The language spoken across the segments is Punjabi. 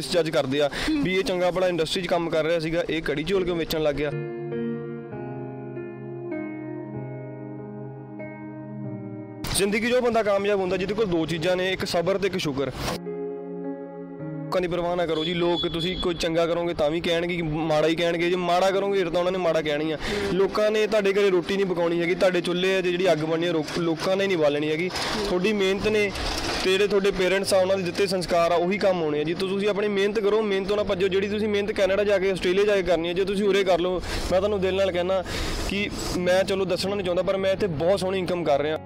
ਮਿਸ ਜੱਜ ਕਰਦੇ ਆ ਵੀ ਇਹ ਚੰਗਾ ਭਲਾ ਇੰਡਸਟਰੀ 'ਚ ਕੰਮ ਕਰ ਰਿਹਾ ਸੀਗਾ, ਇਹ ਕੜੀ ਚੌਲ ਕਿਉਂ ਵੇਚਣ ਲੱਗ ਗਿਆ। ਜ਼ਿੰਦਗੀ 'ਚ ਉਹ ਬੰਦਾ ਕਾਮਯਾਬ ਹੁੰਦਾ ਜਿਹਦੇ ਕੋਲ ਦੋ ਚੀਜ਼ਾਂ ਨੇ, ਇੱਕ ਸਬਰ ਤੇ ਇੱਕ ਸ਼ੁਕਰ। ਲੋਕਾਂ ਦੀ ਪਰਵਾਹ ਨਾ ਕਰੋ ਜੀ। ਲੋਕ ਤੁਸੀਂ ਕੋਈ ਚੰਗਾ ਕਰੋਗੇ ਤਾਂ ਵੀ ਕਹਿਣਗੇ ਕਿ ਮਾੜਾ ਹੀ ਕਹਿਣਗੇ, ਜੇ ਮਾੜਾ ਕਰੋਗੇ ਫਿਰ ਤਾਂ ਉਹਨਾਂ ਨੇ ਮਾੜਾ ਕਹਿਣੀ ਆ। ਲੋਕਾਂ ਨੇ ਤੁਹਾਡੇ ਘਰੇ ਰੋਟੀ ਨਹੀਂ ਪਕਾਉਣੀ ਹੈਗੀ, ਤੁਹਾਡੇ ਚੁੱਲ੍ਹੇ 'ਤੇ ਜਿਹੜੀ ਅੱਗ ਬਣਨੀ ਲੋਕਾਂ ਨੇ ਨਹੀਂ ਬਾਲਣੀ ਹੈਗੀ। ਤੁਹਾਡੀ ਮਿਹਨਤ ਨੇ ਤੇ ਜਿਹੜੇ ਤੁਹਾਡੇ ਪੇਰੈਂਟਸ ਆ ਉਹਨਾਂ ਦੇ ਦਿੱਤੇ ਸੰਸਕਾਰ ਆ ਉਹੀ ਕੰਮ ਹੋਣੇ ਆ ਜੀ। ਤੁਸੀਂ ਆਪਣੀ ਮਿਹਨਤ ਕਰੋ, ਮਿਹਨਤ ਨਾਲ ਭੱਜੋ। ਜਿਹੜੀ ਤੁਸੀਂ ਮਿਹਨਤ ਕੈਨੇਡਾ ਜਾ ਕੇ ਆਸਟ੍ਰੇਲੀਆ ਜਾ ਕੇ ਕਰਨੀ ਹੈ, ਜੇ ਤੁਸੀਂ ਉਰੇ ਕਰ ਲਓ, ਮੈਂ ਤੁਹਾਨੂੰ ਦਿਲ ਨਾਲ ਕਹਿਣਾ ਕਿ ਮੈਂ ਚਲੋ ਦੱਸਣਾ ਨਹੀਂ ਚਾਹੁੰਦਾ ਪਰ ਮੈਂ ਇੱਥੇ ਬਹੁਤ ਸੋਹਣੀ ਇਨਕਮ ਕਰ ਰਿਹਾ।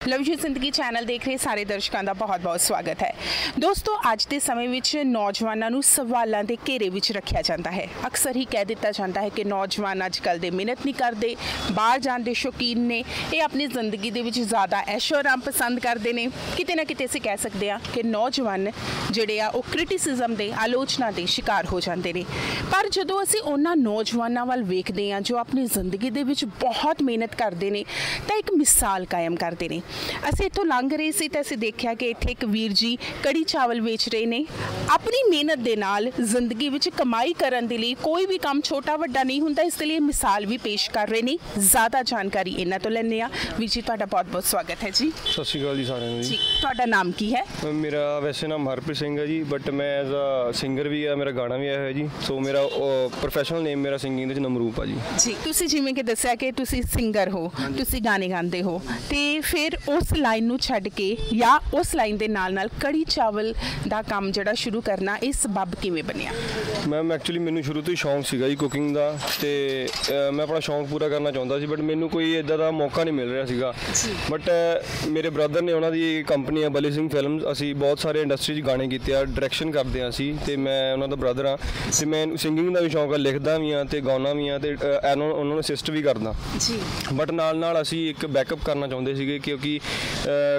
ਲਵ ਯੂ ਜ਼ਿੰਦਗੀ ਚੈਨਲ ਦੇਖ ਰਹੇ ਸਾਰੇ ਦਰਸ਼ਕਾਂ ਦਾ ਬਹੁਤ-ਬਹੁਤ ਸਵਾਗਤ ਹੈ। ਦੋਸਤੋ, ਅੱਜ ਦੇ ਸਮੇਂ ਵਿੱਚ ਨੌਜਵਾਨਾਂ ਨੂੰ ਸਵਾਲਾਂ ਦੇ ਘੇਰੇ ਵਿੱਚ ਰੱਖਿਆ ਜਾਂਦਾ ਹੈ। ਅਕਸਰ ਹੀ ਕਹਿ ਦਿੱਤਾ ਜਾਂਦਾ ਹੈ ਕਿ ਨੌਜਵਾਨ ਅੱਜ ਕੱਲ੍ਹ ਦੇ ਮਿਹਨਤ ਨਹੀਂ ਕਰਦੇ, ਬਾਹਰ ਜਾਣ ਦੇ ਸ਼ੌਕੀਨ ਨੇ, ਇਹ ਆਪਣੀ ਜ਼ਿੰਦਗੀ ਦੇ ਵਿੱਚ ਜ਼ਿਆਦਾ ਐਸ਼ੋ-ਆਰਾਮ ਪਸੰਦ ਕਰਦੇ ਨੇ। ਕਿਤੇ ਨਾ ਕਿਤੇ ਅਸੀਂ ਕਹਿ ਸਕਦੇ ਹਾਂ ਕਿ ਨੌਜਵਾਨ ਜਿਹੜੇ ਆ ਉਹ ਕ੍ਰਿਟਿਸਿਜ਼ਮ ਦੇ, ਆਲੋਚਨਾ ਦੇ ਸ਼ਿਕਾਰ ਹੋ ਜਾਂਦੇ ਨੇ। ਪਰ ਜਦੋਂ ਅਸੀਂ ਉਹਨਾਂ ਨੌਜਵਾਨਾਂ ਵੱਲ ਵੇਖਦੇ ਹਾਂ ਜੋ ਆਪਣੀ ਜ਼ਿੰਦਗੀ ਦੇ ਵਿੱਚ ਬਹੁਤ ਮਿਹਨਤ ਕਰਦੇ ਨੇ ਤਾਂ ਇੱਕ ਮਿਸਾਲ ਕਾਇਮ ਕਰਦੇ ਨੇ। ਅਸੀਂ ਇੱਥੋਂ ਲੰਘ ਰਹੇ ਸੀ ਤਾਂ ਅਸੀਂ ਦੇਖਿਆ ਕਿ ਇੱਥੇ ਇੱਕ ਵੀਰ ਜੀ ਕੜੀ ਚਾਵਲ ਵੇਚ ਰਹੇ ਨੇ। ਆਪਣੀ ਮਿਹਨਤ ਦੇ ਨਾਲ ਜ਼ਿੰਦਗੀ ਵਿੱਚ ਕਮਾਈ ਕਰਨ ਦੇ ਲਈ ਕੋਈ ਵੀ ਕੰਮ ਛੋਟਾ ਵੱਡਾ ਨਹੀਂ ਹੁੰਦਾ, ਇਸ ਲਈ ਮਿਸਾਲ ਵੀ ਪੇਸ਼ ਕਰ ਰਹੇ ਨੇ। ਜ਼ਿਆਦਾ ਜਾਣਕਾਰੀ ਇਹਨਾਂ ਤੋਂ ਲੈਂਦੇ ਹਾਂ। ਵੀਰ ਜੀ, ਤੁਹਾਡਾ ਬਹੁਤ-ਬਹੁਤ ਸਵਾਗਤ ਹੈ ਜੀ। ਸਤਿ ਸ਼੍ਰੀ ਅਕਾਲ ਜੀ ਸਾਰਿਆਂ ਨੂੰ ਜੀ। ਤੁਹਾਡਾ ਨਾਮ ਕੀ ਹੈ? ਮੇਰਾ ਵੈਸੇ ਨਾਮ ਹਰਪ੍ਰੀਤ ਸਿੰਘ ਹੈ ਜੀ, ਬਟ ਮੈਂ ਐਜ਼ ਅ ਸਿੰਗਰ ਵੀ ਆ, ਮੇਰਾ ਗਾਣਾ ਵੀ ਆਇਆ ਹੋਇਆ ਜੀ। ਸੋ ਮੇਰਾ ਪ੍ਰੋਫੈਸ਼ਨਲ ਨੇਮ ਮੇਰਾ ਸਿੰਗਿੰਗ ਦੇ ਵਿੱਚ ਨਮਰੂਪ ਆ ਜੀ। ਜੀ, ਤੁਸੀਂ ਜਿਵੇਂ ਕਿ ਦੱਸਿਆ ਕਿ ਤੁਸੀਂ ਸਿੰਗਰ ਹੋ, ਤੁਸੀਂ ਗਾਣੇ ਗਾਉਂਦੇ ਹੋ, ਤੇ ਫਿਰ ਉਸ ਲਾਈਨ ਨੂੰ ਛੱਡ ਕੇ ਜਾਂ ਉਸ ਲਾਈਨ ਦੇ ਨਾਲ ਕੜੀ ਚਾਵਲ ਦਾ ਕੰਮ ਜਿਹੜਾ ਸ਼ੁਰੂ ਕਰਨਾ, ਇਹ ਸਬੱਬ ਕਿਵੇਂ ਬਣਿਆ? ਮੈਮ ਐਕਚੁਅਲੀ ਮੈਨੂੰ ਸ਼ੁਰੂ ਤੋਂ ਹੀ ਸ਼ੌਂਕ ਸੀਗਾ ਜੀ ਕੁਕਿੰਗ ਦਾ, ਤੇ ਮੈਂ ਆਪਣਾ ਸ਼ੌਂਕ ਪੂਰਾ ਕਰਨਾ ਚਾਹੁੰਦਾ ਸੀ, ਬਟ ਮੈਨੂੰ ਕੋਈ ਇੱਦਾਂ ਦਾ ਮੌਕਾ ਨਹੀਂ ਮਿਲ ਰਿਹਾ ਸੀਗਾ। ਬਟ ਮੇਰੇ ਬ੍ਰਦਰ ਨੇ, ਉਹਨਾਂ ਦੀ ਕੰਪਨੀ ਹੈ ਬਲੀ ਸਿੰਘ ਫਿਲਮਸ, ਅਸੀਂ ਬਹੁਤ ਸਾਰੇ ਇੰਡਸਟਰੀ 'ਚ ਗਾਣੇ ਕੀਤੇ ਆ, ਡਾਇਰੈਕਸ਼ਨ ਕਰਦੇ ਹਾਂ ਅਸੀਂ, ਤੇ ਮੈਂ ਉਹਨਾਂ ਦਾ ਬ੍ਰਦਰ ਹਾਂ, ਤੇ ਮੈਂ ਸਿੰਗਿੰਗ ਦਾ ਵੀ ਸ਼ੌਂਕ ਆ, ਲਿਖਦਾ ਵੀ ਹਾਂ ਤੇ ਗਾਉਣਾ ਵੀ ਹਾਂ, ਤੇ ਉਹਨਾਂ ਨੂੰ ਅਸਿਸਟ ਵੀ ਕਰਦਾ ਜੀ। ਬਟ ਨਾਲ ਅਸੀਂ ਇੱਕ ਬੈਕਅਪ ਕਰਨਾ ਚਾਹੁੰਦੇ ਸੀਗੇ, ਕਿਉਂਕਿ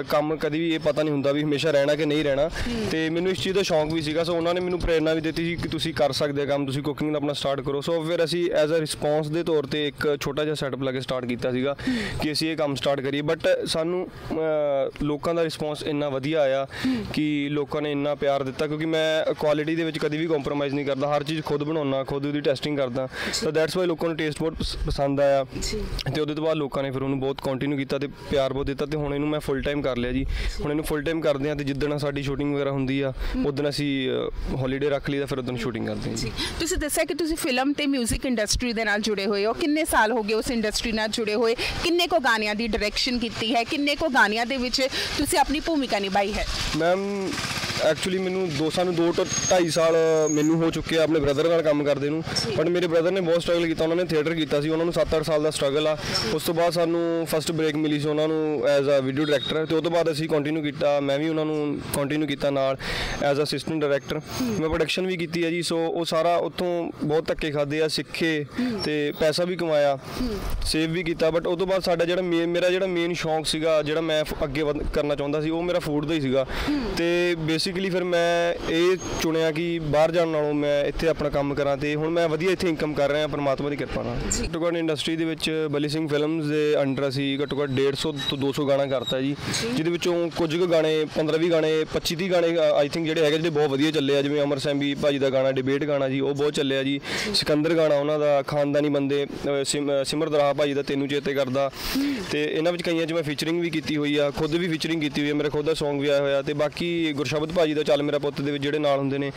ਕੰਮ ਕਦੀ ਵੀ ਇਹ ਪਤਾ ਨਹੀਂ ਹੁੰਦਾ ਵੀ ਹਮੇਸ਼ਾ ਰਹਿਣਾ ਕਿ ਨਹੀਂ ਰਹਿਣਾ, ਤੇ ਮੈਨੂੰ ਇਸ ਚੀਜ਼ ਦਾ ਸ਼ੌਂਕ ਵੀ ਸੀਗਾ। ਸੋ ਉਹਨਾਂ ਨੇ ਮੈਨੂੰ ਪ੍ਰੇਰਨਾ ਵੀ ਦਿੱਤੀ ਸੀ ਕਿ ਤੁਸੀਂ ਕਰ ਸਕਦੇ ਹੋ ਕੰਮ, ਤੁਸੀਂ ਕੁਕਿੰਗ ਦਾ ਆਪਣਾ ਸਟਾਰਟ ਕਰੋ। ਸੋ ਫਿਰ ਅਸੀਂ ਐਜ਼ ਅ ਰਿਸਪੌਂਸ ਦੇ ਤੌਰ ਤੇ ਇੱਕ ਛੋਟਾ ਜਿਹਾ ਸੈਟਅਪ ਲਾ ਕੇ ਸਟਾਰਟ ਕੀਤਾ ਸੀਗਾ ਕਿ ਅਸੀਂ ਇਹ ਕੰਮ ਸਟਾਰਟ ਕਰੀਏ। ਬਟ ਸਾਨੂੰ ਲੋਕਾਂ ਦਾ ਰਿਸਪੌਂਸ ਇੰਨਾ ਵਧੀਆ ਆਇਆ ਕਿ ਲੋਕਾਂ ਨੇ ਇੰਨਾ ਪਿਆਰ ਦਿੱਤਾ, ਕਿਉਂਕਿ ਮੈਂ ਕੁਆਲਿਟੀ ਦੇ ਵਿੱਚ ਕਦੀ ਵੀ ਕੰਪਰੋਮਾਈਜ਼ ਨਹੀਂ ਕਰਦਾ, ਹਰ ਚੀਜ਼ ਖੁਦ ਬਣਾਉਣਾ, ਖੁਦ ਉਹਦੀ ਟੈਸਟਿੰਗ ਕਰਦਾ। ਤਾਂ ਦੈਟਸ ਵਾਈ ਲੋਕਾਂ ਨੂੰ ਟੇਸਟ ਬਹੁਤ ਪਸੰਦ ਆਇਆ, ਤੇ ਉਹਦੇ ਤੋਂ ਬਾਅਦ ਲੋਕਾਂ ਨੇ ਫਿਰ ਉਹਨੂੰ ਬਹੁਤ ਕੰਟੀਨਿਊ ਕੀਤਾ ਤੇ ਪਿਆਰ ਬਹੁਤ ਦਿੱਤਾ, ਤੇ ਹੁਣ ਇਹਨੂੰ ਮੈਂ ਫੁੱਲ ਟਾਈਮ ਕਰ ਲਿਆ ਜੀ। ਹੁਣ ਇਹਨੂੰ ਫੁੱਲ ਟਾਈਮ ਕਰਦੇ ਹਾਂ, ਤੇ ਜਿੱਦਣ ਸਾਡੀ ਸ਼ੂਟਿੰਗ ਵਗੈਰਾ ਹੁੰਦੀ ਆ ਉਦੋਂ ਅਸੀਂ ਹੌਲੀਡੇ ਰੱਖ ਲਈ ਤਾਂ ਫਿਰ ਉਦੋਂ ਸ਼ੂਟਿੰਗ ਕਰਦੇ ਹਾਂ ਜੀ। ਤੁਸੀਂ ਦੱਸਿਆ ਕਿ ਤੁਸੀਂ ਫਿਲਮ ਤੇ ਮਿਊਜ਼ਿਕ ਇੰਡਸਟਰੀ ਦੇ ਨਾਲ ਜੁੜੇ ਹੋਏ ਹੋ, ਕਿੰਨੇ ਸਾਲ ਹੋ ਗਏ ਉਸ ਇੰਡਸਟਰੀ ਨਾਲ ਜੁੜੇ ਹੋਏ? ਕਿੰਨੇ ਕੋ ਗਾਣਿਆਂ ਦੀ ਡਾਇਰੈਕਸ਼ਨ ਕੀਤੀ ਹੈ? ਕਿੰਨੇ ਕੋ ਗਾਣਿਆਂ ਦੇ ਵਿੱਚ ਤੁਸੀਂ ਆਪਣੀ ਭੂਮਿਕਾ ਨਿਭਾਈ ਹੈ? ਮੈਮ ਐਕਚੁਅਲੀ ਮੈਨੂੰ 2 ਤੋਂ 2.5 ਸਾਲ ਮੈਨੂੰ ਹੋ ਚੁੱਕੇ ਆ ਆਪਣੇ ਬ੍ਰਦਰ ਨਾਲ ਕੰਮ ਕਰਦੇ ਨੂੰ, ਬਟ ਮੇਰੇ ਬ੍ਰਦਰ ਨੇ ਬਹੁਤ ਸਟਰਗਲ ਕੀਤਾ, ਉਹਨਾਂ ਨੇ ਥੀਏਟਰ ਕੀਤਾ ਸੀ, ਉਹਨਾਂ ਨੂੰ 7-8 ਸਾਲ ਦਾ ਸਟਰਗਲ ਆ। ਉਸ ਤੋਂ ਬਾਅਦ ਸਾਨੂੰ ਫਸਟ ਬ੍ਰੇਕ ਮਿਲੀ ਸੀ ਉਹਨਾਂ ਨੂੰ ਐਜ਼ ਅ ਵੀਡੀਓ ਡਾਇਰੈਕਟਰ, ਤੇ ਉਹ ਤੋਂ ਬਾਅਦ ਅਸੀਂ ਕੰਟੀਨਿਊ ਕੀਤਾ, ਮੈਂ ਵੀ ਉਹਨਾਂ ਨੂੰ ਕੰਟੀਨਿਊ ਕੀਤਾ ਨਾਲ ਐਜ਼ ਅਸਿਸਟੈਂਟ ਡਾਇਰੈਕਟਰ। ਮੈਂ ਪ੍ਰੋਡਕਸ਼ਨ ਵੀ ਕੀਤੀ ਹੈ ਜੀ। ਸੋ ਉਹ ਸਾਰਾ ਉੱਥੋਂ ਬਹੁਤ ਧੱਕੇ ਖਾਦੇ ਆ, ਸਿੱਖੇ ਤੇ ਪੈਸਾ ਵੀ ਕਮਾਇਆ, ਸੇਵ ਵੀ ਕੀਤਾ। ਬਟ ਉਹ ਤੋਂ ਬਾਅਦ ਸਾਡਾ ਮੇਰਾ ਜਿਹੜਾ ਮੇਨ ਸ਼ੌਂਕ ਸੀਗਾ, ਜਿਹੜਾ ਮੈਂ ਅੱਗੇ ਕਰਨਾ ਚਾਹੁੰਦਾ ਸੀ, ਉਹ ਮੇਰਾ ਫੂਡ ਦਾ ਹੀ ਸੀਗਾ। ਤੇ ਬੇਸਿਕਲੀ ਫਿਰ ਮੈਂ ਇਹ ਚੁਣਿਆ ਕਿ ਬਾਹਰ ਜਾਣ ਨਾਲੋਂ ਮੈਂ ਇੱਥੇ ਆਪਣਾ ਕੰਮ ਕਰਾਂ, ਤੇ ਹੁਣ ਮੈਂ ਵਧੀਆ ਇੱਥੇ ਇਨਕਮ ਕਰ ਰਿਹਾ ਪਰਮਾਤਮਾ ਦੀ ਕਿਰਪਾ ਨਾਲ। ਘੱਟੋ ਘੱਟ ਇੰਡਸਟਰੀ ਦੇ ਵਿੱਚ ਬਲੀ ਸਿੰਘ ਫਿਲਮਸ ਦੇ ਅੰਡਰ ਅਸੀਂ ਘੱਟੋ ਘੱਟ 150 ਤੋਂ 200 ਗਾਣਾ ਕਰਤਾ ਜੀ, ਜਿਹਦੇ ਵਿੱਚੋਂ ਕੁਝ ਕੁ ਗਾਣੇ 15-20 ਗਾਣੇ 25-30 ਗਾਣੇ ਆਈ ਥਿੰਕ ਜਿਹੜੇ ਹੈਗੇ ਜਿਹੜੇ ਬਹੁਤ ਵਧੀਆ ਚੱਲੇ ਆ, ਜਿਵੇਂ ਅਮਰ ਸੈਂਬੀ ਭਾਜੀ ਦਾ ਗਾਣਾ ਡਿਬੇਟ ਗਾਣਾ ਜੀ, ਉਹ ਬਹੁਤ ਚੱਲਿਆ ਜੀ। ਸਿਕੰਦਰ ਗਾਣਾ ਉਹਨਾਂ ਦਾ, ਖਾਨਦਾਨੀ ਬੰਦੇ, ਸਿਮਰ ਦਰਾਹਾ ਭਾਜੀ ਦਾ ਤੈਨੂੰ ਚੇਤੇ ਕਰਦਾ, ਤੇ ਇਹਨਾਂ ਵਿੱਚ ਕਈਆਂ 'ਚ ਮੈਂ ਫੀਚਰਿੰਗ ਵੀ ਕੀਤੀ ਹੋਈ ਆ, ਖੁਦ ਵੀ ਫੀਚਰਿੰਗ ਕੀਤੀ ਹੋਈ ਆ, ਮੇਰਾ ਖੁਦ ਦਾ ਸੌਂਗ ਵੀ ਆਇਆ ਹੋਇਆ। ਤੇ ਬਾਕੀ ਗੁਰਸ਼ਬਦ ਭਾਜੀ ਦਾ ਚੱਲ ਮੇਰਾ ਪੁੱਤ ਦੇ ਵਿੱਚ ਜਿਹੜੇ ਨਾਲ ਹੁੰਦੇ ਨੇ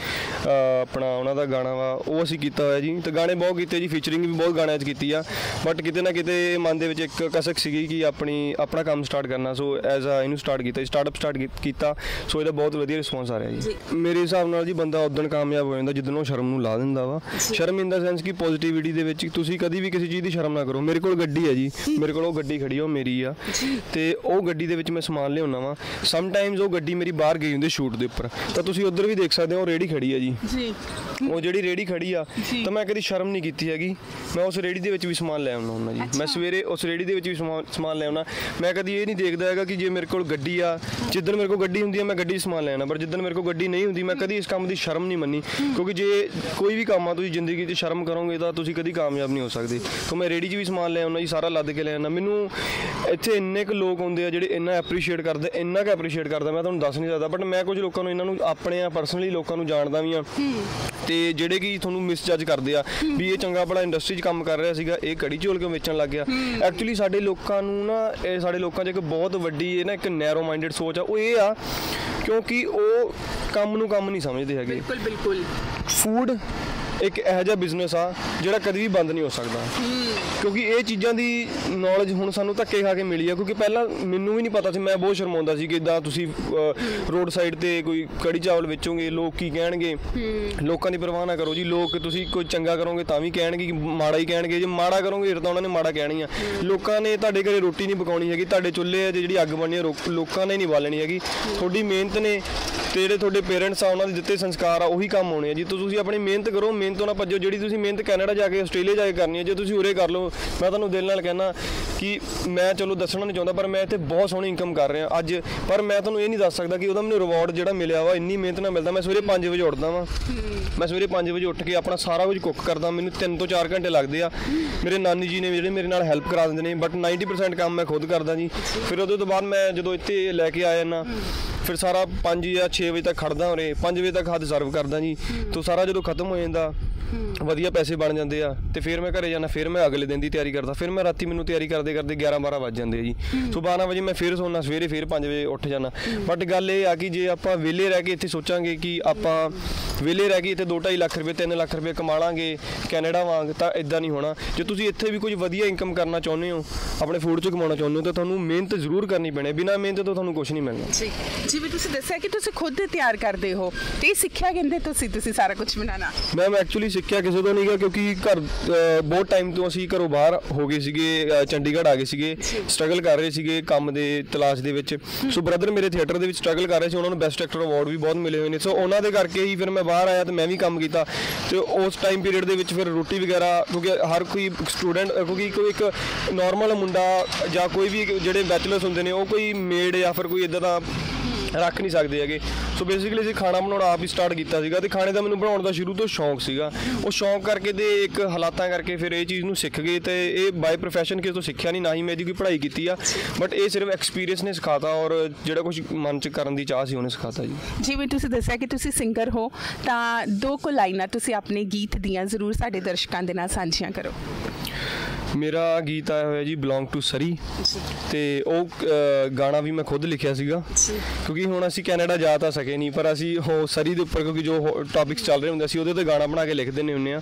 ਆਪਣਾ ਉਹਨਾਂ ਦਾ ਗਾਣਾ ਵਾ, ਉਹ ਅਸੀਂ ਕੀਤਾ ਹੋਇਆ ਜੀ। ਤੇ ਗਾਣੇ ਬਹੁਤ ਕੀਤੇ ਜੀ, ਫੀਚਰਿੰਗ ਵੀ ਬਹੁਤ ਗਾਣਿਆਂ 'ਚ ਕੀਤੀ ਆ, ਬਟ ਕਿਤੇ ਨਾ ਕਿਤੇ ਮਨ ਦੇ ਵਿੱਚ ਇੱਕ ਕਸਕ ਸੀਗੀ ਕਿ ਆਪਣਾ ਕੰਮ ਸਟਾਰਟ ਕਰਨਾ। ਸੋ ਐਜ਼ ਆ ਇਹਨੂੰ ਸਟਾਰਟ ਕੀਤਾ, ਸਟਾਰਟਅਪ ਸਟਾਰਟ ਕੀਤਾ। ਸੋ ਇਹਦਾ ਬਹੁਤ ਵਧੀਆ ਰਿਸਪੌਂਸ ਆ ਰਿਹਾ ਜੀ। ਮੇਰੇ ਹਿਸਾਬ ਨਾਲ ਜੀ ਬੰਦਾ ਉਦੋਂ ਕਾਮਯਾਬ ਹੋ ਜਾਂਦਾ ਜਿੱਦਣ ਉਹ ਸ਼ਰਮ ਨੂੰ ਲਾ ਦਿੰਦਾ ਵਾ। ਸ਼ਰਮ ਇਨ ਦਾ ਸੈਂਸ ਕਿ ਪੋਜ਼ਿਟਿਵਿਟੀ ਦੇ ਵਿੱਚ ਤੁਸੀਂ ਕਦੀ ਵੀ ਕਿਸੇ ਚੀਜ਼ ਦੀ ਸ਼ਰਮ ਨਾ ਕਰੋ। ਮੇਰੇ ਕੋਲ ਗੱਡੀ ਹੈ ਜੀ, ਮੇਰੇ ਕੋਲ ਉਹ ਗੱਡੀ ਖੜੀ, ਉਹ ਮੇਰੀ ਆ, ਤੇ ਉਹ ਗੱਡੀ ਦੇ ਵਿੱਚ ਮੈਂ ਸਮਾਨ ਲਿਆਉਣਾ ਵਾ। ਸਮਟਾਈਮਸ ਉਹ ਗੱਡੀ ਮੇਰੀ ਬਾਹਰ ਗਈ ਹੁੰਦੀ ਸ਼ੂਟ ਦੇ ਉੱਪਰ ਤਾਂ ਤੁਸੀਂ ਉੱਧਰ ਵੀ ਦੇਖ ਸਕਦੇ ਹੋ ਰੇਹੜੀ ਖੜੀ ਆ ਜੀ ਉਹ ਜਿਹੜੀ ਰੇਹੜੀ ਖੜੀ ਆ ਤਾਂ ਮੈਂ ਕਦੀ ਸ਼ਰਮ ਨਹੀਂ ਕੀਤੀ ਹੈਗੀ ਮੈਂ ਉਸ ਰੇਹੜੀ ਦੇ ਵਿੱਚ ਵੀ ਸਮਾਨ ਲੈ ਆਉਣਾ ਹੁੰਦਾ ਜੀ ਮੈਂ ਸਵੇਰੇ ਉਸ ਰੇਹੜੀ ਦੇ ਵਿੱਚ ਵੀ ਸਮਾਨ ਲੈ ਆਉਣਾ ਮੈਂ ਕਦੀ ਇਹ ਨਹੀਂ ਦੇਖਦਾ ਹੈਗਾ ਕਿ ਜੇ ਮੇਰੇ ਕੋਲ ਗੱਡੀ ਆ ਜਿੱਦਣ ਮੇਰੇ ਕੋਲ ਗੱਡੀ ਹੁੰਦੀ ਆ ਮੈਂ ਗੱਡੀ ਸਮਾਨ ਲੈ ਆਉਣਾ ਪਰ ਜਿੱਦਣ ਮੇਰੇ ਕੋਲ ਗੱਡੀ ਨਹੀਂ ਹੁੰਦੀ ਮੈਂ ਕਦੀ ਇਸ ਕੰਮ ਦੀ ਸ਼ਰਮ ਨਹੀਂ ਮੰਨੀ ਕਿਉਂਕਿ ਜੇ ਕੋਈ ਵੀ ਕੰਮ ਆ ਤੁਸੀਂ ਜ਼ਿੰਦਗੀ 'ਚ ਸ਼ਰਮ ਕਰੋਗੇ ਤਾਂ ਤੁਸੀਂ ਕਦੀ ਕਾਮਯਾਬ ਨਹੀਂ ਹੋ ਸਕਦੇ ਤਾਂ ਮੈਂ ਰੇਹੜੀ 'ਚ ਵੀ ਸਮਾਨ ਲੈ ਆਉਣਾ ਜੀ ਸਾਰਾ ਲੱਦ ਕੇ ਲੈ ਆਉਣਾ ਮੈਨੂੰ ਇੱਥੇ ਇੰਨੇ ਕੁ ਲੋਕ ਆਉਂਦੇ ਆ ਜਿਹੜੇ ਇੰਨਾ ਐਪਰੀਸ਼ੀਏਟ ਕਰਦੇ ਇੰਨਾ ਕੁ ਐਪਰੀਸ਼ੀਏਟ ਕਰਦਾ ਮੈਂ ਤੁਹਾਨੂੰ ਦੱਸ ਨਹੀਂ ਸਕਦਾ ਬਟ ਮੈਂ ਕੁਝ ਲੋਕਾਂ ਨੂੰ ਇਹਨਾਂ ਨੂੰ ਆਪਣੇ ਆ ਪਰਸਨਲੀ ਲੋਕਾਂ ਨੂੰ ਜਾਣਦਾ ਵੀ ਆ ਤੇ ਜਿਹੜੇ ਕਿ ਤੁਹਾਨੂੰ ਮਿਸਜੱਜ ਕਰਦੇ ਆ ਵੀ ਇਹ ਚੰਗਾ ਬੜਾ ਇੰਡਸਟਰੀ 'ਚ ਕੰਮ ਕਰ ਰਿਹਾ ਸੀਗਾ ਇਹ ਕੜੀ ਝੋਲ ਕਿਉਂ ਵੇਚਣ ਲੱਗ ਗਿਆ ਐਕਚੁਅਲੀ ਸਾਡੇ ਲੋਕਾਂ ਨੂੰ ਨਾ ਇਹ ਸਾਡੇ ਲੋਕਾਂ 'ਚ ਇੱਕ ਬਹੁਤ ਵੱਡੀ ਇਹ ਨਾ ਇੱਕ ਨੈਰੋ ਮਾਈਂਡਡ ਸੋਚ ਆ ਉਹ ਇਹ ਆ ਕਿਉਂਕਿ ਉਹ ਕੰਮ ਨੂੰ ਕੰਮ ਨਹੀਂ ਸਮਝਦੇ ਹੈਗੇ ਬਿਲਕੁਲ ਫੂਡ ਇੱਕ ਇਹੋ ਜਿਹਾ ਬਿਜ਼ਨਸ ਆ ਜਿਹੜਾ ਕਦੀ ਵੀ ਬੰਦ ਨਹੀਂ ਹੋ ਸਕਦਾ ਕਿਉਂਕਿ ਇਹ ਚੀਜ਼ਾਂ ਦੀ ਨੌਲੇਜ ਹੁਣ ਸਾਨੂੰ ਧੱਕੇ ਖਾ ਕੇ ਮਿਲੀ ਆ ਕਿਉਂਕਿ ਪਹਿਲਾਂ ਮੈਨੂੰ ਵੀ ਨਹੀਂ ਪਤਾ ਸੀ ਮੈਂ ਬਹੁਤ ਸ਼ਰਮਾਉਂਦਾ ਸੀ ਕਿ ਇੱਦਾਂ ਤੁਸੀਂ ਰੋਡ ਸਾਈਡ ਤੇ ਕੋਈ ਕੜੀ ਚਾਵਲ ਵੇਚੋਗੇ ਲੋਕ ਕੀ ਕਹਿਣਗੇ ਲੋਕਾਂ ਦੀ ਪਰਵਾਹ ਨਾ ਕਰੋ ਜੀ ਲੋਕ ਤੁਸੀਂ ਕੋਈ ਚੰਗਾ ਕਰੋਗੇ ਤਾਂ ਵੀ ਕਹਿਣਗੇ ਕਿ ਮਾੜਾ ਹੀ ਕਹਿਣਗੇ ਜੇ ਮਾੜਾ ਕਰੋਗੇ ਫਿਰ ਤਾਂ ਉਹਨਾਂ ਨੇ ਮਾੜਾ ਕਹਿਣੀ ਆ ਲੋਕਾਂ ਨੇ ਤੁਹਾਡੇ ਘਰੇ ਰੋਟੀ ਨਹੀਂ ਪਕਾਉਣੀ ਹੈਗੀ ਤੁਹਾਡੇ ਚੁੱਲ੍ਹੇ 'ਤੇ ਜਿਹੜੀ ਅੱਗ ਬਣਨੀ ਲੋਕਾਂ ਨੇ ਨਹੀਂ ਬਾਲਣੀ ਹੈਗੀ ਤੁਹਾਡੀ ਮਿਹਨਤ ਨੇ ਤੇ ਜਿਹੜੇ ਤੁਹਾਡੇ ਪੇਰੈਂਟਸ ਆ ਉਹਨਾਂ ਦੇ ਦਿੱਤੇ ਸੰਸਕਾਰ ਆ ਉਹੀ ਕੰਮ ਹੋਣੇ ਆ ਜੀ ਤੁਸੀਂ ਆਪਣੀ ਮਿਹਨਤ ਕਰੋ ਮਿਹਨਤ ਤੋਂ ਨਾ ਭੱਜੋ ਜਿਹੜੀ ਤੁਸੀਂ ਮਿਹਨਤ ਕੈਨੇਡਾ ਜਾ ਕੇ ਆਸਟ੍ਰੇਲੀਆ ਜਾ ਕੇ ਕਰਨੀ ਹੈ ਜੇ ਤੁਸੀਂ ਉਰੇ ਕਰ ਲਓ ਮੈਂ ਤੁਹਾਨੂੰ ਦਿਲ ਨਾਲ ਕਹਿਣਾ ਕਿ ਮੈਂ ਚਲੋ ਦੱਸਣਾ ਨਹੀਂ ਚਾਹੁੰਦਾ ਪਰ ਮੈਂ ਇੱਥੇ ਬਹੁਤ ਸੋਹਣੀ ਇਨਕਮ ਕਰ ਰਿਹਾ ਅੱਜ ਪਰ ਮੈਂ ਤੁਹਾਨੂੰ ਇਹ ਨਹੀਂ ਦੱਸ ਸਕਦਾ ਕਿ ਉਹਦਾ ਮੈਨੂੰ ਰਿਵਾਰਡ ਜਿਹੜਾ ਮਿਲਿਆ ਵਾ ਇੰਨੀ ਮਿਹਨਤ ਨਾਲ ਮਿਲਦਾ ਮੈਂ ਸਵੇਰੇ 5 ਵਜੇ ਉੱਠਦਾ ਵਾਂ ਮੈਂ ਸਵੇਰੇ 5 ਵਜੇ ਉੱਠ ਕੇ ਆਪਣਾ ਸਾਰਾ ਕੁਝ ਕੁੱਕ ਕਰਦਾ ਮੈਨੂੰ 3 ਤੋਂ 4 ਘੰਟੇ ਲੱਗਦੇ ਆ ਮੇਰੇ ਨਾਨੀ ਜੀ ਨੇ ਜਿਹੜੇ ਮੇਰੇ ਨਾਲ ਹੈਲਪ ਕਰਾ ਦਿੰਦੇ ਨੇ ਬਟ 90% ਕੰਮ ਮੈਂ ਖੁਦ ਕਰਦਾ ਜੀ ਫਿਰ ਉਹਦੇ ਤੋਂ ਬਾਅਦ ਮੈਂ ਜਦੋਂ ਇੱਥੇ ਲੈ ਕੇ ਆਇਆ ਨਾ ਫਿਰ ਸਾਰਾ 5 ਜਾਂ 6 ਵਜੇ ਤੱਕ ਖੜਦਾ ਉਰੇ 5 ਵਜੇ ਤੱਕ ਹੱਦ ਸਰਵ ਕਰਦਾ ਜੀ ਤੋਂ ਸਾਰਾ ਜਦੋਂ ਖਤਮ ਹੋ ਜਾਂਦਾ ਵਧੀਆ ਪੈਸੇ ਬਣ ਜਾਂਦੇ ਆ ਤੇ ਫਿਰ ਮੈਂ ਘਰੇ ਜਾਣਾ ਫਿਰ ਮੈਂ ਅਗਲੇ ਦਿਨ ਦੀ ਤਿਆਰੀ ਕਰਦਾ ਫਿਰ ਮੈਂ ਰਾਤੀ ਮੈਨੂੰ ਤਿਆਰੀ ਕਰਦੇ 11-12 ਵੱਜ ਜਾਂਦੇ ਆ ਜੀ ਸੋ 12 ਵਜੇ ਮੈਂ ਫਿਰ ਸੌਣਾ ਸਵੇਰੇ ਫਿਰ 5 ਵਜੇ ਉੱਠ ਜਾਣਾ ਬਟ ਗੱਲ ਇਹ ਆ ਕਿ ਜੇ ਆਪਾਂ ਵਿਹਲੇ ਰਹਿ ਕੇ ਇੱਥੇ ਸੋਚਾਂਗੇ ਕਿ ਆਪਾਂ ਵਿਹਲੇ ਰਹਿ ਕੇ ਇੱਥੇ 2-2.5 ਲੱਖ ਰੁਪਏ 3 ਲੱਖ ਰੁਪਏ ਕਮਾ ਲਾਂਗੇ ਕੈਨੇਡਾ ਵਾਂਗ ਤਾਂ ਇਦਾਂ ਨਹੀਂ ਹੋਣਾ ਜੇ ਤੁਸੀਂ ਇੱਥੇ ਵੀ ਕੁਝ ਵਧੀਆ ਇਨਕਮ ਕਰਨਾ ਚਾਹੁੰਦੇ ਹੋ ਆਪਣੇ ਫੂਡ 'ਚ ਕਮਾਉਣਾ ਚਾਹੁੰਦੇ ਹੋ ਤਾਂ ਤੁਹਾਨੂੰ ਮਿਹਨਤ ਜ਼ਰੂਰ ਕਰਨੀ ਪੈਣੀ ਬਿਨਾਂ ਮਿਹਨਤ ਤੋਂ ਤੁਹਾਨੂੰ ਕੁਝ ਨਹੀਂ ਮਿਲਣਾ ਜੀ ਜਿਵੇਂ ਤੁਸੀਂ ਦੱਸਿਆ ਕਿ ਤੁਸੀਂ ਖੁਦ ਤਿਆਰ ਕਰਦੇ ਹੋ ਤੇ ਸਿੱਖਿਆ ਕਹਿੰਦੇ ਤੁਸੀਂ ਸਾਰਾ ਕੁਝ ਬਣਾਉਣਾ ਮੈਂ ਐਕਚੁਅਲੀ ਸਿੱਖਿਆ ਕਿਸੇ ਤੋਂ ਨਹੀਂ ਗਿਆ ਕਿਉਂਕਿ ਘਰ ਬਹੁਤ ਟਾਈਮ ਤੋਂ ਅਸੀਂ ਘਰੋਂ ਬਾਹਰ ਹੋ ਗਏ ਸੀਗੇ ਚੰਡੀਗੜ੍ਹ ਆ ਗਏ ਸੀਗੇ ਸਟਰਗਲ ਕਰ ਰਹੇ ਸੀਗੇ ਕੰਮ ਦੇ ਤਲਾਸ਼ ਦੇ ਵਿੱਚ ਸੋ ਬ੍ਰਦਰ ਮੇਰੇ ਥੀਏਟਰ ਦੇ ਵਿੱਚ ਸਟਰਗਲ ਕਰ ਰਹੇ ਸੀ ਉਹਨਾਂ ਨੂੰ ਬੈਸਟ ਐਕਟਰ ਅਵਾਰਡ ਵੀ ਬਹੁਤ ਮਿਲੇ ਹੋਏ ਨੇ ਸੋ ਉਹਨਾਂ ਦੇ ਕਰਕੇ ਹੀ ਫਿਰ ਮੈਂ ਬਾਹਰ ਆਇਆ ਤੇ ਮੈਂ ਵੀ ਕੰਮ ਕੀਤਾ ਤੇ ਉਸ ਟਾਈਮ ਪੀਰੀਅਡ ਦੇ ਵਿੱਚ ਫਿਰ ਰੋਟੀ ਵਗੈਰਾ ਕਿਉਂਕਿ ਹਰ ਕੋਈ ਸਟੂਡੈਂਟ ਕਿਉਂਕਿ ਕੋਈ ਇੱਕ ਨਾਰਮਲ ਮੁੰਡਾ ਜਾਂ ਕੋਈ ਵੀ ਜਿਹੜੇ ਬੈਚਲਰਸ ਹੁੰਦੇ ਨੇ ਉਹ ਕੋਈ ਮੇਡ ਜਾਂ ਫਿਰ ਕੋਈ ਇੱਦਾਂ ਦਾ ਰੱਖ ਨਹੀਂ ਸਕਦੇ ਹੈਗੇ ਸੋ ਬੇਸਿਕਲੀ ਅਸੀਂ ਖਾਣਾ ਬਣਾਉਣਾ ਆਪ ਹੀ ਸਟਾਰਟ ਕੀਤਾ ਸੀਗਾ ਤੇ ਖਾਣੇ ਦਾ ਮੈਨੂੰ ਬਣਾਉਣ ਦਾ ਸ਼ੁਰੂ ਤੋਂ ਸ਼ੌਂਕ ਸੀਗਾ ਉਹ ਸ਼ੌਂਕ ਕਰਕੇ ਤੇ ਇੱਕ ਹਾਲਾਤਾਂ ਕਰਕੇ ਫਿਰ ਇਹ ਚੀਜ਼ ਨੂੰ ਸਿੱਖ ਗਏ ਤੇ ਇਹ ਬਾਈ ਪ੍ਰੋਫੈਸ਼ਨ ਕਿਸੇ ਤੋਂ ਸਿੱਖਿਆ ਨਹੀਂ ਨਾ ਹੀ ਮੈਂ ਇਹਦੀ ਕੋਈ ਪੜ੍ਹਾਈ ਕੀਤੀ ਆ ਬਟ ਇਹ ਸਿਰਫ ਐਕਸਪੀਰੀਅੰਸ ਨੇ ਸਿਖਾਤਾ ਔਰ ਜਿਹੜਾ ਕੁਝ ਮਨ 'ਚ ਕਰਨ ਦੀ ਚਾਹ ਸੀ ਉਹਨੇ ਸਿਖਾਤਾ ਜੀ ਜਿਵੇਂ ਤੁਸੀਂ ਦੱਸਿਆ ਕਿ ਤੁਸੀਂ ਸਿੰਗਰ ਹੋ ਤਾਂ 2 ਕੁ ਲਾਈਨਾਂ ਤੁਸੀਂ ਆਪਣੇ ਗੀਤ ਦੀਆਂ ਜ਼ਰੂਰ ਸਾਡੇ ਦਰਸ਼ਕਾਂ ਦੇ ਨਾਲ ਸਾਂਝੀਆਂ ਕਰੋ ਮੇਰਾ ਗੀਤ ਆਇਆ ਹੋਇਆ ਜੀ ਬਿਲੋਂਗ ਟੂ ਸਰੀ ਤੇ ਉਹ ਗਾਣਾ ਵੀ ਮੈਂ ਖੁਦ ਲਿਖਿਆ ਸੀਗਾ ਕਿਉਂਕਿ ਹੁਣ ਅਸੀਂ ਕੈਨੇਡਾ ਜਾ ਤਾਂ ਸਕੇ ਨਹੀਂ ਪਰ ਅਸੀਂ ਉਹ ਸਰੀ ਦੇ ਉੱਪਰ ਕਿਉਂਕਿ ਜੋ ਟੌਪਿਕਸ ਚੱਲ ਰਹੇ ਹੁੰਦੇ ਅਸੀਂ ਉਹਦੇ 'ਤੇ ਗਾਣਾ ਬਣਾ ਕੇ ਲਿਖ ਦਿੰਦੇ ਹੁੰਦੇ ਆ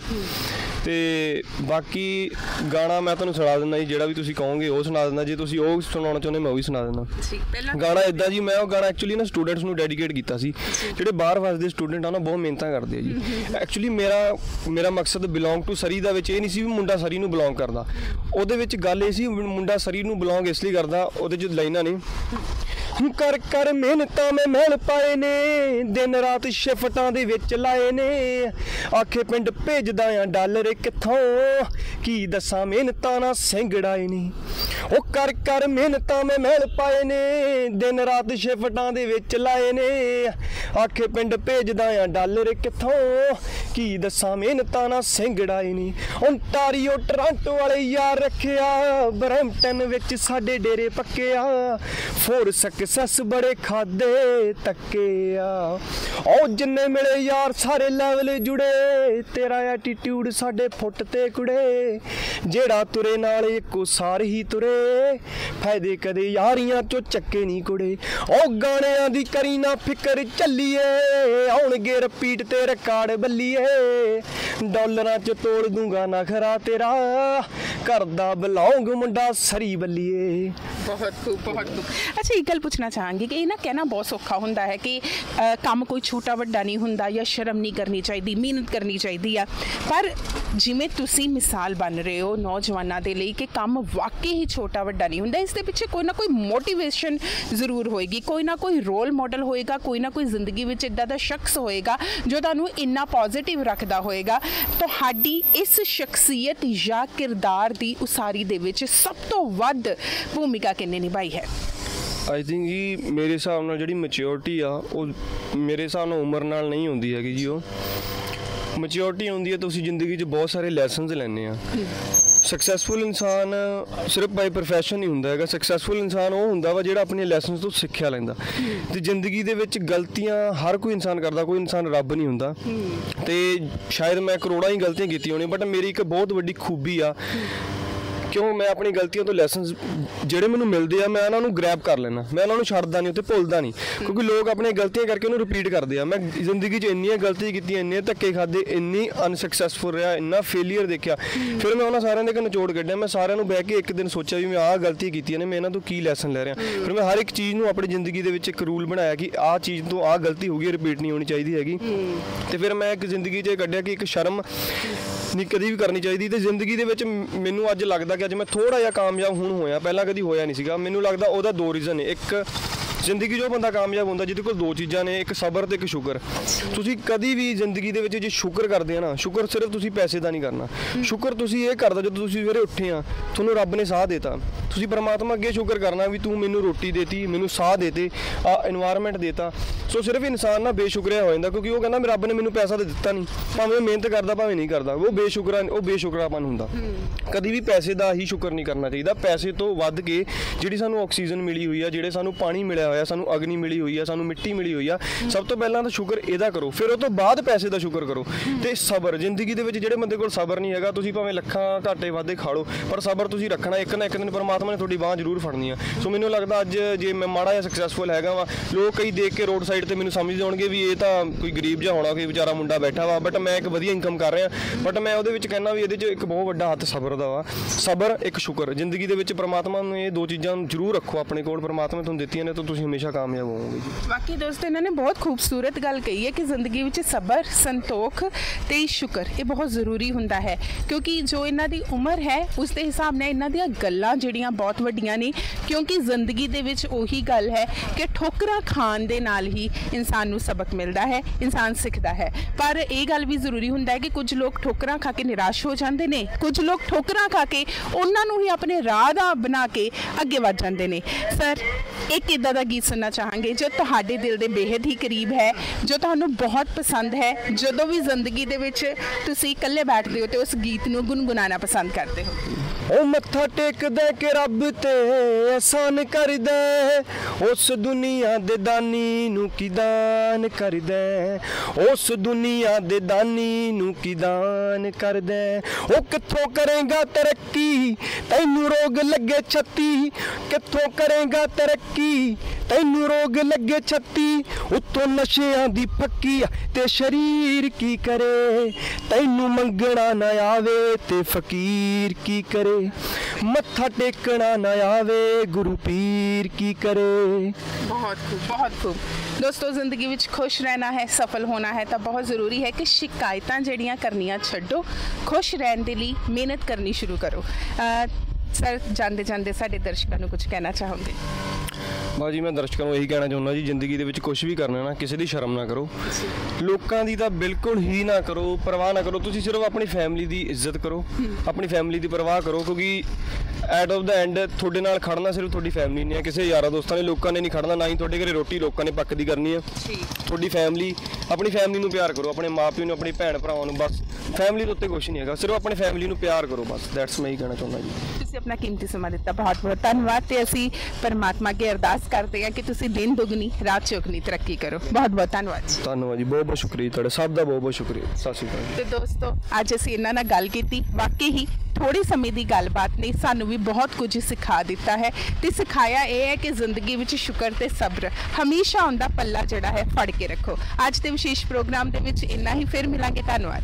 ਤੇ ਬਾਕੀ ਗਾਣਾ ਮੈਂ ਤੁਹਾਨੂੰ ਸੁਣਾ ਦਿੰਦਾ ਜੀ ਜਿਹੜਾ ਵੀ ਤੁਸੀਂ ਕਹੋਗੇ ਉਹ ਸੁਣਾ ਦਿੰਦਾ ਜੇ ਤੁਸੀਂ ਉਹ ਸੁਣਾਉਣਾ ਚਾਹੁੰਦੇ ਮੈਂ ਉਹ ਵੀ ਸੁਣਾ ਦਿੰਦਾ ਗਾਣਾ ਇੱਦਾਂ ਜੀ ਮੈਂ ਉਹ ਗਾਣਾ ਐਕਚੁਅਲੀ ਨਾ ਸਟੂਡੈਂਟਸ ਨੂੰ ਡੈਡੀਕੇਟ ਕੀਤਾ ਸੀ ਜਿਹੜੇ ਬਾਹਰ ਵਸਦੇ ਸਟੂਡੈਂਟ ਆ ਨਾ ਬਹੁਤ ਮਿਹਨਤਾਂ ਕਰਦੇ ਆ ਜੀ ਐਕਚੁਅਲੀ ਮੇਰਾ ਮਕਸਦ ਬਿਲੋਂਗ ਟੂ ਸਰੀ ਦਾ ਵਿੱਚ ਇਹ ਨਹੀਂ ਸੀ ਵੀ ਮੁੰਡਾ ਸਰੀ ਨੂੰ ਬਿਲੋਂਗ ਕਰਦਾ ਉਹਦੇ ਵਿੱਚ ਗੱਲ ਇਹ ਸੀ ਮੁੰਡਾ ਸਰੀ ਨੂੰ ਬਿਲੋਂਗ ਇਸ ਲਈ ਕਰਦਾ ਉਹਦੇ 'ਚ ਲਾਈਨਾਂ ਨੇ ਕਰ ਕਰ ਮਿਹਨਤਾਂ ਮੈਂ ਮਹਿਲ ਪਾਏ ਨੇ ਦਿਨ ਰਾਤ ਸ਼ਿਫਟਾਂ ਦੇ ਵਿੱਚ ਲਾਏ ਨੇ ਆਖੇ ਪਿੰਡ ਭੇਜਦਾ ਆ ਡਾਲਰ ਕਿੱਥੋਂ ਕੀ ਦੱਸਾਂ ਮਿਹਨਤਾਂ ਨਾਲ ਸਿੰਗੜਾਏ ਨੇ ਉਹ ਕਰ ਕਰ ਮਿਹਨਤਾਂ ਮੈਂ ਮਹਿਲ ਪਾਏ ਨੇ ਦਿਨ ਰਾਤ ਸ਼ਿਫਟਾਂ ਦੇ ਵਿੱਚ ਲਾਏ ਨੇ ਆਖੇ ਪਿੰਡ ਭੇਜਦਾ ਆ ਡਾਲਰ ਕਿੱਥੋਂ ਕੀ ਦੱਸਾਂ ਮਿਹਨਤਾਂ ਨਾਲ ਸਿੰਗੜਾਏ ਨੇ ਓਨਟਾਰੀਓ ਟੋਰਾਂਟੋ ਵਾਲੇ ਯਾਰ ਰੱਖਿਆ ਬਰੈਂਪਟਨ ਵਿੱਚ ਸਾਡੇ ਡੇਰੇ ਪੱਕਿਆ ਫੋਰ ਸਕਸੈਸ ਬੜੇ ਖਾਦੇ ਤੱਕੇ ਆ ਉਹ ਜਿੰਨੇ ਮਿਲੇ ਯਾਰ ਸਾਰੇ ਲੈਵਲ ਜੁੜੇ ਤੇਰਾ ਐਟੀਟਿਊਡ ਸਾਡੇ ਫੁੱਟ ਤੇ ਕੁੜੇ ਜਿਹੜਾ ਤੁਰੇ ਨਾਲ ਇੱਕੋ ਸਾਰ ਹੀ ਤੁਰੇ ਫਾਇਦੇ ਕਦੇ ਯਾਰੀਆਂ ਚੋਂ ਚੱਕੇ ਨਹੀਂ ਕੁੜੇ ਉਹ ਗਾਣਿਆਂ ਦੀ ਕਰੀ ਨਾ ਫਿਕਰ ਚੱਲੀਏ ਆਉਣਗੇ ਰਿਪੀਟ ਤੇ ਰਿਕਾਰਡ ਬੱਲੀਏ ਡਾਲਰਾਂ 'ਚ ਤੋੜ ਦੂੰਗਾ ਨਖਰਾ ਤੇਰਾ घर दा बिलोंग मुंडा सरी बल्लिए। बहुत खूब, बहुत खूब। अच्छा, एक गल पूछना चाहांगी कि ये ना कहना बहुत सौखा होंदा है कि काम कोई छोटा वड्डा नहीं हुंदा या शर्म नहीं करनी चाहिए, मेहनत करनी चाहिए आ, पर जिमें तुसी मिसाल बन रहे हो नौजवानों के लिए कि काम वाकई ही छोटा वड्डा नहीं हुंदा, इसके पिछे कोई ना कोई मोटिवेशन जरूर होएगी, कोई ना कोई रोल मॉडल होएगा, कोई ना कोई जिंदगी में इदा दा शख्स होएगा जो तुहानू इन्ना पॉजिटिव रखता होएगा। तुहाडी इस शख्सियत या किरदार की उसारी दे विच सब तो वध भूमिका किन्ने निभाई है? आई थिंक जी मेरे हिसाब नाल जिहड़ी मैच्योरिटी आ ਉਹ ਮੇਰੇ ਹਿਸਾਬ ਨਾਲ ਉਮਰ ਨਾਲ ਨਹੀਂ ਹੁੰਦੀ ਹੈਗੀ ਜੀ। ਉਹ ਮੈच्योरिटी ਹੁੰਦੀ ਹੈ ਤੁਸੀਂ ਜ਼ਿੰਦਗੀ 'ਚ ਬਹੁਤ ਸਾਰੇ ਲੈਸਨਸ ਲੈਣੇ ਆ। ਸਕਸੈਸਫੁਲ ਇਨਸਾਨ ਸਿਰਫ ਬਾਈ ਪ੍ਰੋਫੈਸ਼ਨ ਨਹੀਂ ਹੁੰਦਾ ਹੈਗਾ। ਸਕਸੈਸਫੁਲ ਇਨਸਾਨ ਉਹ ਹੁੰਦਾ ਵਾ ਜਿਹੜਾ ਆਪਣੇ ਲੈਸਨਸ ਤੋਂ ਸਿੱਖਿਆ ਲੈਂਦਾ। ਤੇ ਜ਼ਿੰਦਗੀ ਦੇ ਵਿੱਚ ਗਲਤੀਆਂ ਹਰ ਕੋਈ ਇਨਸਾਨ ਕਰਦਾ, ਕੋਈ ਇਨਸਾਨ ਰੱਬ ਨਹੀਂ ਹੁੰਦਾ। ਤੇ ਸ਼ਾਇਦ ਮੈਂ ਕਰੋੜਾਂ ਹੀ ਗਲਤੀਆਂ ਕੀਤੀਆਂ ਹੋਣੀਆਂ, ਬਟ ਮੇਰੀ ਇੱਕ ਬਹੁਤ ਵੱਡੀ ਖੂਬੀ ਆ ਕਿਉਂ ਮੈਂ ਆਪਣੀ ਗਲਤੀਆਂ ਤੋਂ ਲੈਸਨਸ ਜਿਹੜੇ ਮੈਨੂੰ ਮਿਲਦੇ ਆ ਮੈਂ ਉਹਨਾਂ ਨੂੰ ਗ੍ਰੈਬ ਕਰ ਲੈਣਾ, ਮੈਂ ਉਹਨਾਂ ਨੂੰ ਛੱਡਦਾ ਨਹੀਂ, ਉੱਤੇ ਭੁੱਲਦਾ ਨਹੀਂ। ਕਿਉਂਕਿ ਲੋਕ ਆਪਣੀਆਂ ਗਲਤੀਆਂ ਕਰਕੇ ਉਹਨੂੰ ਰਿਪੀਟ ਕਰਦੇ ਆ। ਮੈਂ ਜ਼ਿੰਦਗੀ 'ਚ ਇੰਨੀਆਂ ਗਲਤੀਆਂ ਕੀਤੀਆਂ, ਇੰਨੇ ਧੱਕੇ ਖਾਦੇ, ਇੰਨੀ ਅਨਸਕਸੈਸਫੁਲ ਰਿਹਾ, ਇੰਨਾ ਫੇਲੀਅਰ ਦੇਖਿਆ। ਫਿਰ ਮੈਂ ਉਹਨਾਂ ਸਾਰਿਆਂ ਦੇ ਨਿਚੋੜ ਕੱਢਿਆ। ਮੈਂ ਸਾਰਿਆਂ ਨੂੰ ਬਹਿ ਕੇ ਇੱਕ ਦਿਨ ਸੋਚਿਆ ਵੀ ਮੈਂ ਆਹ ਗਲਤੀ ਕੀਤੀਆਂ ਨੇ, ਮੈਂ ਇਹਨਾਂ ਤੋਂ ਕੀ ਲੈਸਨ ਲੈ ਰਿਹਾ। ਫਿਰ ਮੈਂ ਹਰ ਇੱਕ ਚੀਜ਼ ਨੂੰ ਆਪਣੀ ਜ਼ਿੰਦਗੀ ਦੇ ਵਿੱਚ ਇੱਕ ਰੂਲ ਬਣਾਇਆ ਕਿ ਆਹ ਚੀਜ਼ ਤੋਂ ਆਹ ਗਲਤੀ ਹੋ ਗਈ, ਰਿਪੀਟ ਨਹੀਂ ਹੋਣੀ ਚਾਹੀਦੀ ਹੈਗੀ। ਤੇ ਫਿਰ ਮੈਂ ਇੱਕ ਜ਼ਿੰਦਗੀ 'ਚ ਕੱਢਿਆ ਕਿ ਇੱਕ ਸ਼ਰਮ ਨਹੀਂ ਕਦੀ ਵੀ ਕਰਨੀ ਚਾਹੀਦੀ। ਤੇ ਜ਼ਿੰਦਗੀ ਦੇ ਵਿੱਚ ਮੈਨੂੰ ਅੱਜ ਲੱਗਦਾ ਕਿ ਅੱਜ ਮੈਂ ਥੋੜਾ ਜਿਹਾ ਕਾਮਯਾਬ ਹੁਣ ਹੋਇਆ, ਪਹਿਲਾਂ ਕਦੀ ਹੋਇਆ ਨਹੀਂ ਸੀਗਾ। ਮੈਨੂੰ ਲੱਗਦਾ ਉਹਦਾ ਦੋ ਰੀਜ਼ਨ ਨੇ। ਇੱਕ ਜ਼ਿੰਦਗੀ 'ਚ ਉਹ ਬੰਦਾ ਕਾਮਯਾਬ ਹੁੰਦਾ ਜਿਹਦੇ ਕੋਲ ਦੋ ਚੀਜ਼ਾਂ ਨੇ, ਇੱਕ ਸਬਰ ਤੇ ਇੱਕ ਸ਼ੁਕਰ। ਤੁਸੀਂ ਕਦੀ ਵੀ ਜ਼ਿੰਦਗੀ ਦੇ ਵਿੱਚ ਜੇ ਸ਼ੁਕਰ ਕਰਦੇ ਆ ਨਾ, ਸ਼ੁਕਰ ਸਿਰਫ ਤੁਸੀਂ ਪੈਸੇ ਦਾ ਨਹੀਂ ਕਰਨਾ, ਸ਼ੁਕਰ ਤੁਸੀਂ ਇਹ ਕਰਦਾ ਜਦੋਂ ਤੁਸੀਂ ਸਵੇਰੇ ਉੱਠੇ ਆ, ਤੁਹਾਨੂੰ ਰੱਬ ਨੇ ਸਾਹ ਦੇਤਾ, ਤੁਸੀਂ ਪਰਮਾਤਮਾ ਅੱਗੇ ਸ਼ੁਕਰ ਕਰਨਾ ਵੀ ਤੂੰ ਮੈਨੂੰ ਰੋਟੀ ਦੇਤੀ, ਮੈਨੂੰ ਸਾਹ ਦੇਤੇ, ਆ এনवायरमेंट ਦੇਤਾ। ਸੋ ਸਿਰਫ ਇਨਸਾਨ ਨਾ ਬੇਸ਼ੁਕਰਿਆ ਹੋ ਜਾਂਦਾ ਕਿਉਂਕਿ ਉਹ ਕਹਿੰਦਾ ਵੀ ਰੱਬ ਨੇ ਮੈਨੂੰ ਪੈਸਾ ਤਾਂ ਦਿੱਤਾ ਨਹੀਂ, ਭਾਵੇਂ ਮਿਹਨਤ ਕਰਦਾ ਭਾਵੇਂ ਨਹੀਂ ਕਰਦਾ, ਉਹ ਬੇਸ਼ੁਕਰਾਪਨ ਹੁੰਦਾ। ਕਦੀ ਵੀ ਪੈਸੇ ਦਾ ਹੀ ਸ਼ੁਕਰ ਨਹੀਂ ਕਰਨਾ ਚਾਹੀਦਾ। ਪੈਸੇ ਤੋਂ ਵੱਧ ਕੇ ਜਿਹੜੀ ਸਾਨੂੰ ਆਕਸੀਜਨ ਮਿਲੀ ਹੋਈ ਆ, ਜਿਹੜੇ ਸਾਨੂੰ ਪਾਣੀ ਮਿਲਿਆ ਹੋਇਆ, ਸਾਨੂੰ ਅਗਨੀ ਮਿਲੀ ਹੋਈ ਆ, ਸਾਨੂੰ ਮਿੱਟੀ ਮਿਲੀ ਹੋਈ ਆ, ਸਭ ਤੋਂ ਪਹਿਲਾਂ ਤਾਂ ਸ਼ੁਕਰ ਇਹਦਾ ਕਰੋ, ਫਿਰ ਉਹ ਤੋਂ ਬਾਅਦ ਪੈਸੇ ਦਾ ਸ਼ੁਕਰ ਕਰੋ। ਤੇ ਸਬਰ, ਜ਼ਿੰਦਗੀ ਦੇ ਵਿੱਚ ਜਿਹੜੇ ਬੰਦੇ ਕੋਲ ਸਬਰ ਨਹੀਂ ਹੈਗਾ, ਤੁਸੀਂ ਭਾਵੇਂ ਲੱਖਾਂ ਘਾਟੇ ਵਾਧੇ ਖਾ ਲਓ, ਪਰ ਸਬਰ ਤੁਸੀਂ ਰੱਖਣਾ। ਇੱਕ ਨਾ ਇੱਕ ਦਿਨ ਪਰਮਾਤਮਾ ਨੇ ਤੁਹਾਡੀ ਬਾਂਹ ਜ਼ਰੂਰ ਫੜਨੀ ਆ। ਸੋ ਮੈਨੂੰ ਲੱਗਦਾ ਅੱਜ ਜੇ ਮੈਂ ਮਾੜਾ ਜਿਹਾ ਸਕਸੈਸਫੁਲ ਹੈਗਾ ਵਾ, ਲੋਕ ਕਈ ਦੇਖ ਕੇ ਰੋਡ ਸਾਈਡ ਤੇ ਮੈਨੂੰ ਸਮਝਦੇ ਹੋਣਗੇ ਵੀ ਇਹ ਤਾਂ ਕੋਈ ਗਰੀਬ ਜਿਹਾ ਹੋਣਾ, ਕੋਈ ਵਿਚਾਰਾ ਮੁੰਡਾ ਬੈਠਾ ਵਾ, ਬਟ ਮੈਂ ਇੱਕ ਵਧੀਆ ਇਨਕਮ ਕਰ ਰਿਹਾ। ਬਟ ਮੈਂ ਉਹਦੇ ਵਿੱਚ ਕਹਿੰਦਾ ਵੀ ਇਹਦੇ 'ਚ ਇੱਕ ਬਹੁਤ ਵੱਡਾ ਹੱਥ ਸਬਰ ਦਾ ਵਾ। ਸਬਰ, ਇੱਕ ਸ਼ੁਕਰ। ਜ਼ਿੰਦਗੀ ਦੇ ਵਿੱਚ ਪਰਮਾਤਮਾ ਨੂੰ ਇਹ ਦੋ ਚੀਜ਼ਾਂ ਜ਼ਰੂਰ ਰੱਖੋ ਆਪਣੇ ਕੋਲ, ਪਰਮਾਤਮਾ ਤੁਹਾਨੂੰ ਦਿੱਤੀਆਂ ਨੇ ਤਾਂ ਤੁਸੀਂ ਹਮੇਸ਼ਾ ਕਾਮਯਾਬ ਹੋਵੋਗੇ। ਬਾਕੀ ਦੋਸਤੋ ਇਹਨਾਂ ਨੇ ਬਹੁਤ ਖੂਬਸੂਰਤ ਗੱਲ ਕਹੀ ਹੈ ਕਿ ਜ਼ਿੰਦਗੀ ਵਿੱਚ ਸਬਰ, ਸੰਤੋਖ ਤੇ ਸ਼ੁਕਰ ਇਹ ਬਹੁਤ ਜ਼ਰੂਰੀ ਹੁੰਦਾ ਹੈ ਕਿਉਂਕਿ ਜੋ ਇਹਨਾਂ ਦੀ ਉਮਰ ਹੈ ਉਸ ਦੇ ਹਿਸਾਬ ਨਾਲ ਇਹਨਾਂ ਦੀਆਂ ਗੱਲਾਂ ਜਿਹੜੀਆਂ ਬਹੁਤ ਵੱਡੀਆਂ ਨੇ। ਕਿਉਂਕਿ ਜ਼ਿੰਦਗੀ ਦੇ ਵਿੱਚ ਉਹੀ ਗੱਲ ਹੈ ਕਿ ਠੋਕਰਾਂ ਖਾਣ ਦੇ ਨਾਲ ਹੀ ਇਨਸਾਨ ਨੂੰ ਸਬਕ ਮਿਲਦਾ ਹੈ, ਇਨਸਾਨ ਸਿੱਖਦਾ ਹੈ। ਪਰ ਇਹ ਗੱਲ ਵੀ ਜ਼ਰੂਰੀ ਹੁੰਦਾ ਹੈ ਕਿ ਕੁਝ ਲੋਕ ਠੋਕਰਾਂ ਖਾ ਕੇ ਨਿਰਾਸ਼ ਹੋ ਜਾਂਦੇ ਨੇ, ਕੁਝ ਲੋਕ ਠੋਕਰਾਂ ਖਾ ਕੇ ਉਹਨਾਂ ਨੂੰ ਹੀ ਆਪਣੇ ਰਾਹ ਦਾ ਬਣਾ ਕੇ ਅੱਗੇ ਵੱਧ ਜਾਂਦੇ ਨੇ। ਸਰ, ਇੱਕ ਇੱਦਾਂ ਦਾ ਗੀਤ ਸੁਣਨਾ ਚਾਹਾਂਗੇ ਜੋ ਤੁਹਾਡੇ ਦਿਲ ਦੇ ਬੇਹੱਦ ਹੀ ਕਰੀਬ ਹੈ, ਜੋ ਤੁਹਾਨੂੰ ਬਹੁਤ ਪਸੰਦ ਹੈ, ਜਦੋਂ ਵੀ ਜ਼ਿੰਦਗੀ ਦੇ ਵਿੱਚ ਤੁਸੀਂ ਇਕੱਲੇ ਬੈਠਦੇ ਹੋ ਤੇ ਉਸ ਗੀਤ ਨੂੰ ਗੁਣਗੁਣਾਉਣਾ ਪਸੰਦ ਕਰਦੇ ਹੋ? ਉਹ ਮੱਥਾ ਟੇਕਦਾ ਕਿ ਰੱਬ ਤੇ ਆਸਾਨ ਕਰਦਾ, ਉਸ ਦੁਨੀਆ ਦੇ ਦਾਨੀ ਨੂੰ ਕੀ ਦਾਨ ਕਰਦਾ, ਉਸ ਦੁਨੀਆ ਦੇ ਦਾਨੀ ਨੂੰ ਕੀ ਦਾਨ ਕਰਦਾ। ਉਹ ਕਿੱਥੋਂ ਕਰੇਗਾ ਤਰੱਕੀ ਤੈਨੂੰ ਰੋਗ ਲੱਗੇ 36, ਕਿੱਥੋਂ ਕਰੇਗਾ ਤਰੱਕੀ ਤੈਨੂੰ ਰੋਗ ਲੱਗੇ 36, ਉੱਤੋਂ ਨਸ਼ਿਆਂ ਦੀ ਫੱਕੀ ਤੇ ਸ਼ਰੀਰ ਕੀ ਕਰੇ, ਤੈਨੂੰ ਮੰਗਣਾ ਨਾ ਆਵੇ ਤੇ ਫਕੀਰ ਕੀ ਕਰੇ, ਮੱਥਾ ਟੇਕਣਾ ਨਾ ਆਵੇ ਗੁਰੂ ਪੀਰ ਕੀ ਕਰੇ। बहुत खूब, बहुत खूब। दोस्तों, ज़िंदगी में खुश रहना है, सफल होना है तो बहुत ज़रूरी है कि शिकायतां जड़ियां करनियां छड्डो, खुश रहने के लिए मेहनत करनी शुरू करो। सर, जाते जाते साडे दर्शकों को कुछ कहना चाहोगे? ਬਾਜੀ ਮੈਂ ਦਰਸ਼ਕਾਂ ਨੂੰ ਇਹੀ ਕਹਿਣਾ ਚਾਹੁੰਦਾ ਜੀ, ਜ਼ਿੰਦਗੀ ਦੇ ਵਿੱਚ ਕੁਝ ਵੀ ਕਰਨਾ ਨਾ ਕਿਸੇ ਦੀ ਸ਼ਰਮ ਨਾ ਕਰੋ, ਲੋਕਾਂ ਦੀ ਤਾਂ ਬਿਲਕੁਲ ਹੀ ਨਾ ਕਰੋ, ਪਰਵਾਹ ਨਾ ਕਰੋ। ਤੁਸੀਂ ਸਿਰਫ ਆਪਣੀ ਫੈਮਿਲੀ ਦੀ ਇੱਜ਼ਤ ਕਰੋ, ਆਪਣੀ ਫੈਮਿਲੀ ਦੀ ਪਰਵਾਹ ਕਰੋ ਕਿਉਂਕਿ ਐਟ ਆਫ ਦਾ ਐਂਡ ਤੁਹਾਡੇ ਨਾਲ ਖੜਨਾ ਸਿਰਫ ਤੁਹਾਡੀ ਫੈਮਿਲੀ ਨੇ, ਕਿਸੇ ਯਾਰਾਂ ਦੋਸਤਾਂ ਨੇ, ਲੋਕਾਂ ਨੇ ਨਹੀਂ ਖੜਨਾ, ਨਾ ਹੀ ਤੁਹਾਡੇ ਘਰੇ ਰੋਟੀ ਲੋਕਾਂ ਨੇ ਪੱਕਦੀ ਕਰਨੀ ਹੈ। ਤੁਹਾਡੀ ਫੈਮਿਲੀ, ਆਪਣੀ ਫੈਮਿਲੀ ਨੂੰ ਪਿਆਰ ਕਰੋ, ਆਪਣੇ ਮਾਪਿਆਂ ਨੂੰ, ਆਪਣੇ ਭੈਣ ਭਰਾਵਾਂ ਨੂੰ, ਬਸ ਫੈਮਿਲੀ ਦੇ ਉੱਤੇ ਕੁਝ ਨਹੀਂ ਹੈਗਾ, ਸਿਰਫ ਆਪਣੀ ਫੈਮਿਲੀ ਨੂੰ ਪਿਆਰ ਕਰੋ, ਬਸ ਦੈਟਸ ਮੈਂ ਹੀ ਕਹਿਣਾ ਚਾਹੁੰਦਾ ਜੀ। ਤੁਸੀਂ ਆਪਣਾ ਕੀਮਤੀ ਸਮਾਂ ਦਿੱਤਾ, ਬਹੁਤ ਬਹੁਤ ਧੰਨਵਾਦ। ਤੇ ਅਸੀਂ ਪਰਮਾਤਮਾ ਅੱਗੇ ਅਰਦਾਸ ਕਰਦੇ ਹਾਂ ਕਿ ਤੁਸੀਂ ਦਿਨ ਦੁਗਣੀ ਰਾਤ ਚੌਗਣੀ ਤਰੱਕੀ ਕਰੋ। ਬਹੁਤ ਬਹੁਤ ਧੰਨਵਾਦ ਜੀ। ਧੰਨਵਾਦ ਜੀ, ਬਹੁਤ ਬਹੁਤ ਸ਼ੁਕਰੀਆ ਤੁਹਾਡਾ ਸਭ ਦਾ, ਬਹੁਤ ਬਹੁਤ ਸ਼ੁਕਰੀਆ। ਸਤਿ ਸ਼੍ਰੀ ਅਕਾਲ। ਤੇ ਦੋਸਤੋ, ਅੱਜ ਅਸੀਂ ਇਹਨਾਂ ਨਾਲ ਗੱਲ ਕੀਤੀ, ਵਾਕਈ ਹੀ ਥੋੜੇ ਸਮੇਂ ਦੀ ਗੱਲਬਾਤ ਨੇ ਸਾਨੂੰ ਵੀ ਬਹੁਤ ਕੁਝ ਸਿਖਾ ਦਿੱਤਾ ਹੈ ਤੇ ਸਿਖਾਇਆ ਇਹ ਹੈ ਕਿ ਜ਼ਿੰਦਗੀ ਵਿੱਚ ਸ਼ੁਕਰ ਤੇ ਸਬਰ ਹਮੇਸ਼ਾ ਹੁੰਦਾ, ਪੱਲਾ ਜਿਹੜਾ ਹੈ ਫੜ ਕੇ ਰੱਖੋ। ਅੱਜ ਦੇ ਵਿਸ਼ੇਸ਼ ਪ੍ਰੋਗਰਾਮ ਦੇ ਵਿੱਚ ਇੰਨਾ ਹੀ, ਫਿਰ ਮਿਲਾਂਗੇ। ਧੰਨਵਾਦ।